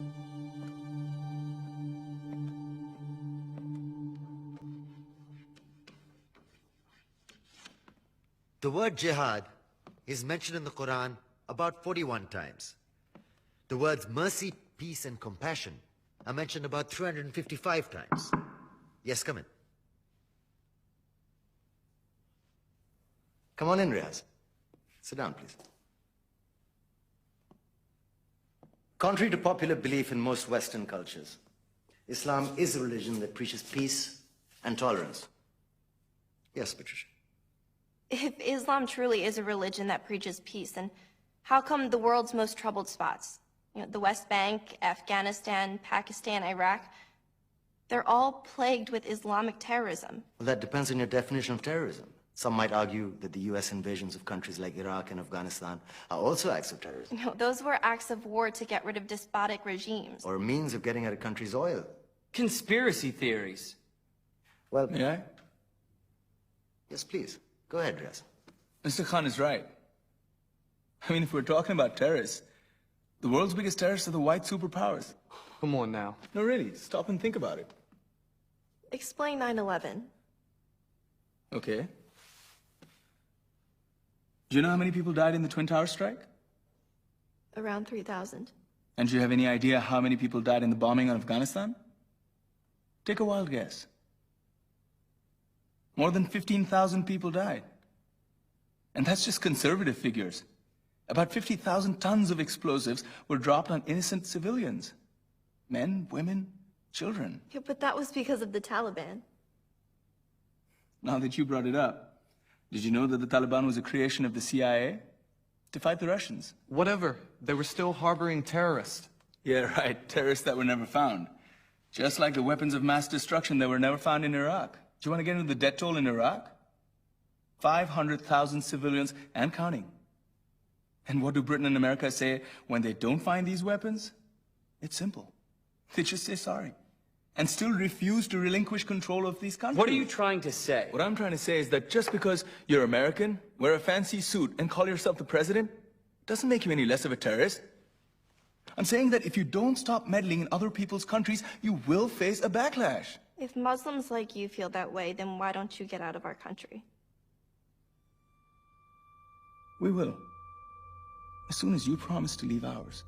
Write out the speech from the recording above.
The word jihad is mentioned in the Quran about 41 times. The words mercy, peace, and compassion are mentioned about 355 times. Yes, come in. Come on in, Riaz. Sit down, please. Contrary to popular belief in most Western cultures, Islam is a religion that preaches peace and tolerance. Yes, Patricia. If Islam truly is a religion that preaches peace, then how come the world's most troubled spots, the West Bank, Afghanistan, Pakistan, Iraq, they're all plagued with Islamic terrorism? Well, that depends on your definition of terrorism. Some might argue that the U.S. invasions of countries like Iraq and Afghanistan are also acts of terrorism. No, those were acts of war to get rid of despotic regimes. Or a means of getting at a country's oil. Conspiracy theories. Well, May I? Yes, please. Go ahead, Riaz. Mr. Khan is right. I mean, if we're talking about terrorists, the world's biggest terrorists are the white superpowers. Come on now. No, really, stop and think about it. Explain 9/11. Okay. Do you know how many people died in the Twin Towers strike? Around 3,000. And do you have any idea how many people died in the bombing on Afghanistan? Take a wild guess. More than 15,000 people died. And that's just conservative figures. About 50,000 tons of explosives were dropped on innocent civilians. Men, women, children. Yeah, but that was because of the Taliban. Now that you brought it up, did you know that the Taliban was a creation of the CIA to fight the Russians? Whatever. They were still harboring terrorists. Yeah, right. Terrorists that were never found. Just like the weapons of mass destruction that were never found in Iraq. Do you want to get into the death toll in Iraq? 500,000 civilians and counting. And what do Britain and America say when they don't find these weapons? It's simple. They just say sorry. And still refuse to relinquish control of these countries. What are you trying to say? What I'm trying to say is that just because you're American, wear a fancy suit, and call yourself the president, doesn't make you any less of a terrorist. I'm saying that if you don't stop meddling in other people's countries, you will face a backlash. If Muslims like you feel that way, then why don't you get out of our country? We will. As soon as you promise to leave ours.